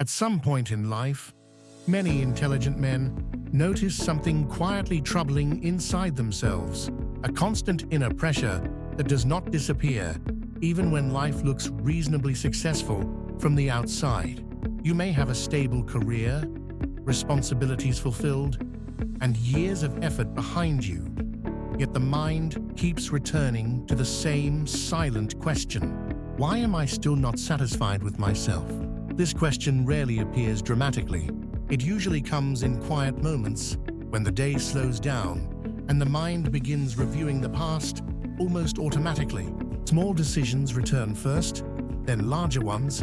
At some point in life, many intelligent men notice something quietly troubling inside themselves, a constant inner pressure that does not disappear even when life looks reasonably successful from the outside. You may have a stable career, responsibilities fulfilled, and years of effort behind you, yet the mind keeps returning to the same silent question: why am I still not satisfied with myself? This question rarely appears dramatically. It usually comes in quiet moments when the day slows down and the mind begins reviewing the past almost automatically. Small decisions return first, then larger ones,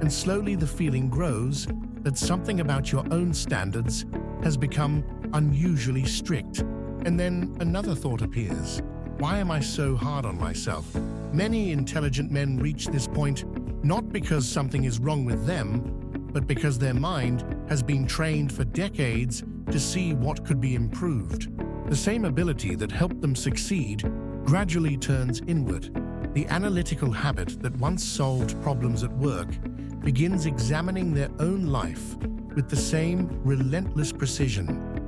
and slowly the feeling grows that something about your own standards has become unusually strict. And then another thought appears: why am I so hard on myself? Many intelligent men reach this point not because something is wrong with them, but because their mind has been trained for decades to see what could be improved. The same ability that helped them succeed gradually turns inward. The analytical habit that once solved problems at work begins examining their own life with the same relentless precision.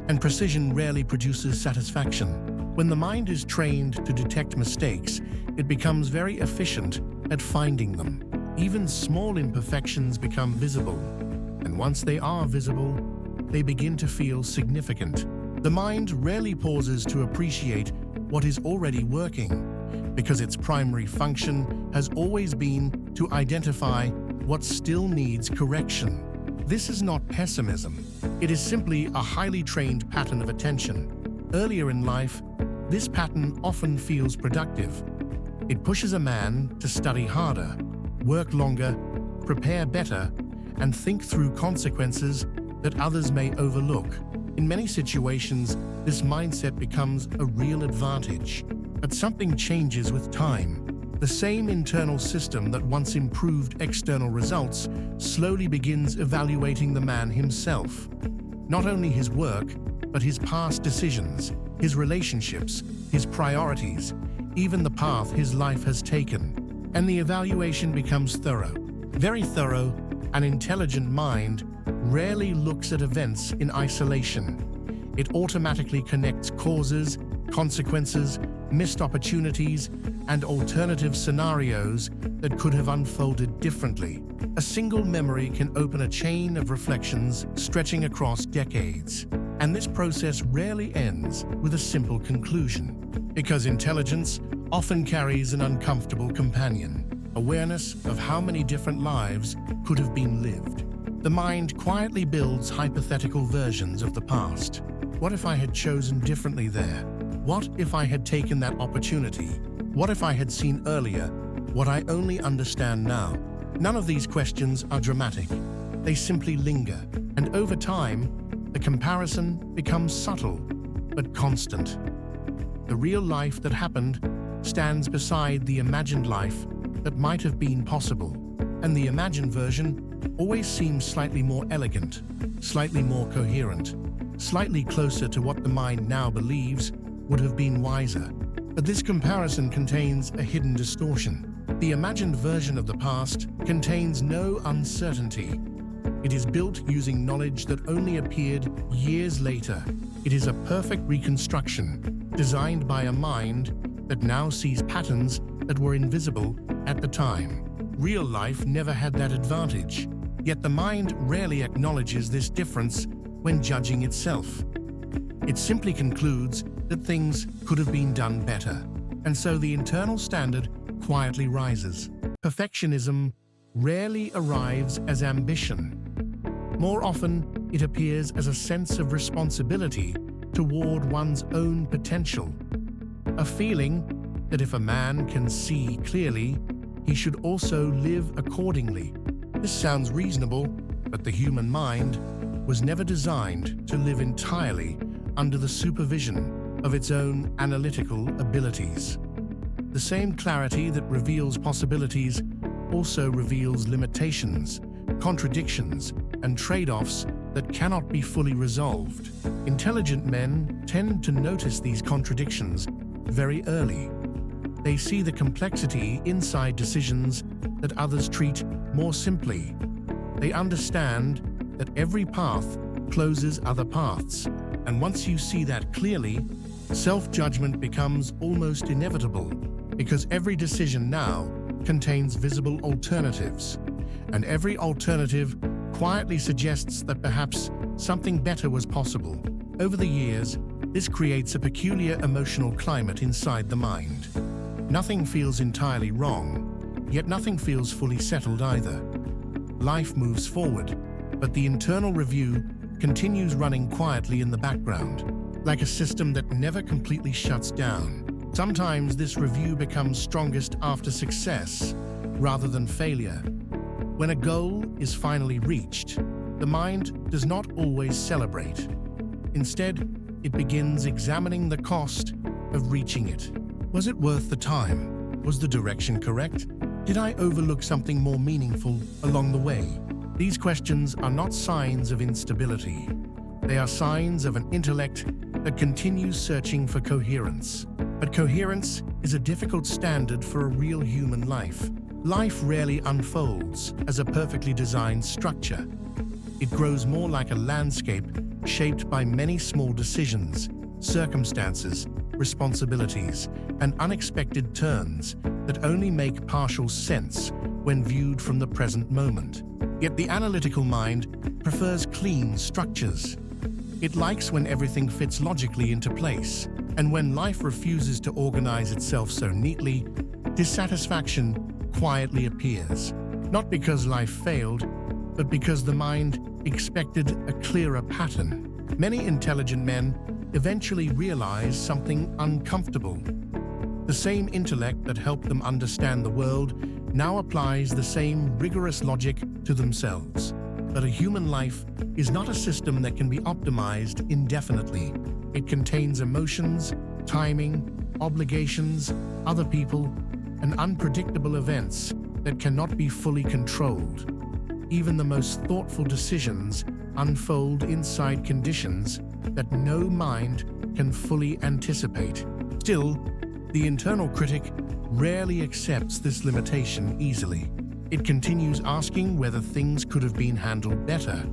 And precision rarely produces satisfaction. When the mind is trained to detect mistakes, it becomes very efficient at finding them. Even small imperfections become visible, and once they are visible, they begin to feel significant. The mind rarely pauses to appreciate what is already working, because its primary function has always been to identify what still needs correction. This is not pessimism. It is simply a highly trained pattern of attention. Earlier in life, this pattern often feels productive. It pushes a man to study harder, work longer, prepare better, and think through consequences that others may overlook. In many situations, this mindset becomes a real advantage. But something changes with time. The same internal system that once improved external results slowly begins evaluating the man himself. Not only his work, but his past decisions, his relationships, his priorities, even the path his life has taken. And the evaluation becomes thorough. Very thorough. An intelligent mind rarely looks at events in isolation. It automatically connects causes, consequences, missed opportunities, and alternative scenarios that could have unfolded differently. A single memory can open a chain of reflections stretching across decades. And this process rarely ends with a simple conclusion, because intelligence often carries an uncomfortable companion: awareness of how many different lives could have been lived. The mind quietly builds hypothetical versions of the past. What if I had chosen differently there? What if I had taken that opportunity? What if I had seen earlier what I only understand now? None of these questions are dramatic. They simply linger, and over time, the comparison becomes subtle but constant. The real life that happened stands beside the imagined life that might have been possible, and the imagined version always seems slightly more elegant, slightly more coherent, slightly closer to what the mind now believes would have been wiser. But this comparison contains a hidden distortion. The imagined version of the past contains no uncertainty. It is built using knowledge that only appeared years later. It is a perfect reconstruction, designed by a mind that now sees patterns that were invisible at the time. Real life never had that advantage, yet the mind rarely acknowledges this difference when judging itself. It simply concludes that things could have been done better, and so the internal standard quietly rises. Perfectionism rarely arrives as ambition. More often, it appears as a sense of responsibility toward one's own potential. A feeling that if a man can see clearly, he should also live accordingly. This sounds reasonable, but the human mind was never designed to live entirely under the supervision of its own analytical abilities. The same clarity that reveals possibilities also reveals limitations, contradictions, and trade-offs that cannot be fully resolved. Intelligent men tend to notice these contradictions very early. They see the complexity inside decisions that others treat more simply. They understand that every path closes other paths, and once you see that clearly, self-judgment becomes almost inevitable, because every decision now contains visible alternatives, and every alternative quietly suggests that perhaps something better was possible. Over the years, this creates a peculiar emotional climate inside the mind. Nothing feels entirely wrong, yet nothing feels fully settled either. Life moves forward, but the internal review continues running quietly in the background, like a system that never completely shuts down. Sometimes this review becomes strongest after success, rather than failure. When a goal is finally reached, the mind does not always celebrate. Instead, it begins examining the cost of reaching it. Was it worth the time? Was the direction correct? Did I overlook something more meaningful along the way? These questions are not signs of instability. They are signs of an intellect that continues searching for coherence. But coherence is a difficult standard for a real human life. Life rarely unfolds as a perfectly designed structure. It grows more like a landscape shaped by many small decisions, circumstances, responsibilities, and unexpected turns that only make partial sense when viewed from the present moment. Yet the analytical mind prefers clean structures. It likes when everything fits logically into place, and when life refuses to organize itself so neatly, dissatisfaction quietly appears. Not because life failed, but because the mind expected a clearer pattern. Many intelligent men eventually realize something uncomfortable. The same intellect that helped them understand the world now applies the same rigorous logic to themselves. But a human life is not a system that can be optimized indefinitely. It contains emotions, timing, obligations, other people, and unpredictable events that cannot be fully controlled. Even the most thoughtful decisions unfold inside conditions that no mind can fully anticipate. Still, the internal critic rarely accepts this limitation easily. It continues asking whether things could have been handled better.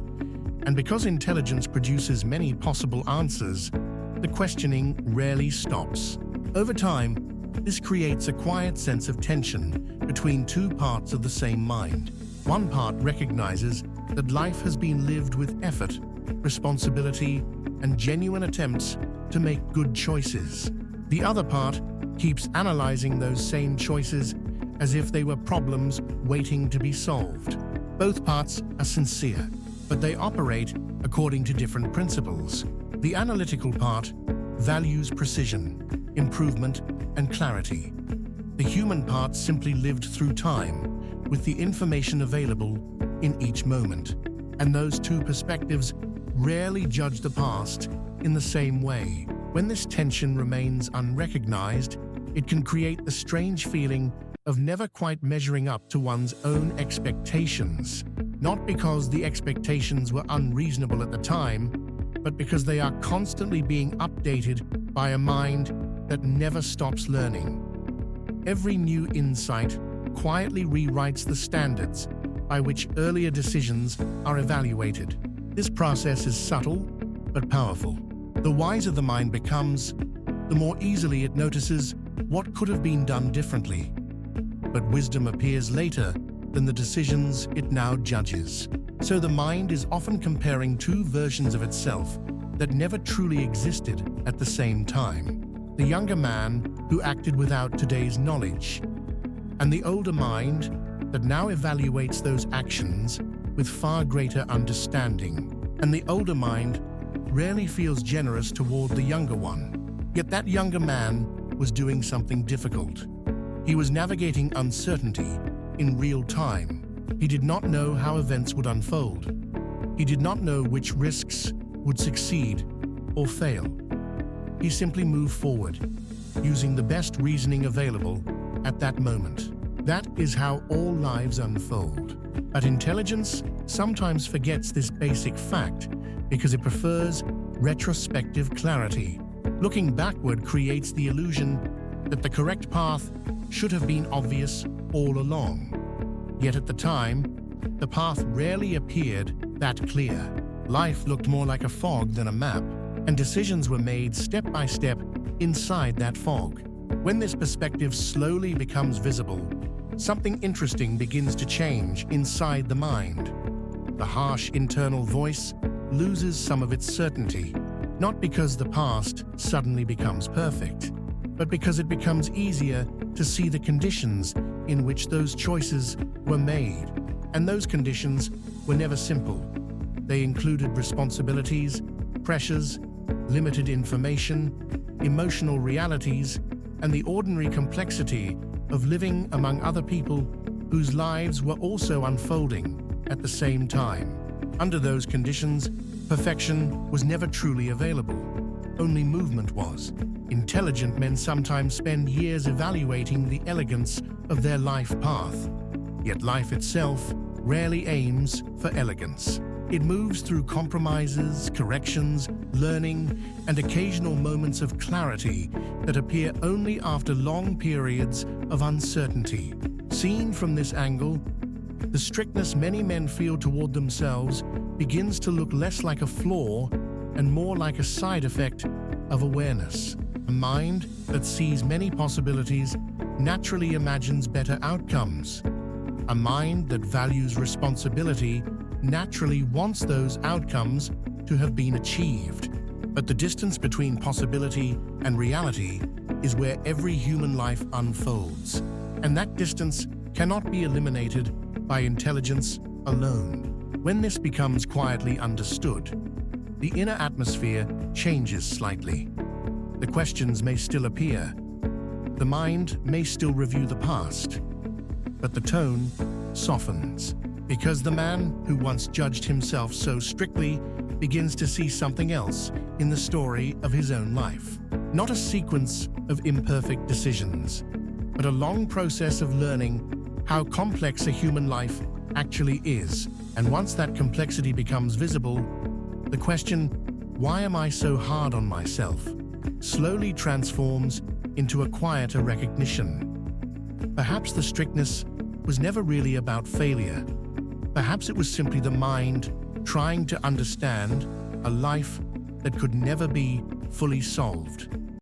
And because intelligence produces many possible answers, the questioning rarely stops. Over time, this creates a quiet sense of tension between two parts of the same mind. One part recognizes that life has been lived with effort, responsibility, and genuine attempts to make good choices. The other part keeps analyzing those same choices as if they were problems waiting to be solved. Both parts are sincere, but they operate according to different principles. The analytical part values precision, improvement, and clarity. The human part simply lived through time, with the information available in each moment. And those two perspectives rarely judge the past in the same way. When this tension remains unrecognized, it can create the strange feeling of never quite measuring up to one's own expectations. Not because the expectations were unreasonable at the time, but because they are constantly being updated by a mind that never stops learning. Every new insight quietly rewrites the standards by which earlier decisions are evaluated. This process is subtle but powerful. The wiser the mind becomes, the more easily it notices what could have been done differently. But wisdom appears later than the decisions it now judges. So the mind is often comparing two versions of itself that never truly existed at the same time. The younger man who acted without today's knowledge, and the older mind that now evaluates those actions with far greater understanding. And the older mind rarely feels generous toward the younger one. Yet that younger man was doing something difficult. He was navigating uncertainty in real time. He did not know how events would unfold. He did not know which risks would succeed or fail. He simply moved forward, using the best reasoning available at that moment. That is how all lives unfold. But intelligence sometimes forgets this basic fact because it prefers retrospective clarity. Looking backward creates the illusion that the correct path should have been obvious all along. Yet at the time, The path rarely appeared that clear. Life looked more like a fog than a map, and decisions were made step by step inside that fog. When this perspective slowly becomes visible, something interesting begins to change inside the mind. The harsh internal voice loses some of its certainty, not because the past suddenly becomes perfect, but because it becomes easier to see the conditions in which those choices were made. And those conditions were never simple. They included responsibilities, pressures, limited information, emotional realities, and the ordinary complexity of living among other people whose lives were also unfolding at the same time. Under those conditions, perfection was never truly available. Only movement was. Intelligent men sometimes spend years evaluating the elegance of their life path. Yet life itself rarely aims for elegance. It moves through compromises, corrections, learning, and occasional moments of clarity that appear only after long periods of uncertainty. Seen from this angle, the strictness many men feel toward themselves begins to look less like a flaw and more like a side effect of awareness. A mind that sees many possibilities naturally imagines better outcomes. A mind that values responsibility naturally wants those outcomes to have been achieved. But the distance between possibility and reality is where every human life unfolds, and that distance cannot be eliminated by intelligence alone. When this becomes quietly understood, the inner atmosphere changes slightly. The questions may still appear. The mind may still review the past, but the tone softens, because the man who once judged himself so strictly begins to see something else in the story of his own life. Not a sequence of imperfect decisions, but a long process of learning how complex a human life actually is. And once that complexity becomes visible, the question, "Why am I so hard on myself?" slowly transforms into a quieter recognition. Perhaps the strictness was never really about failure. Perhaps it was simply the mind trying to understand a life that could never be fully solved.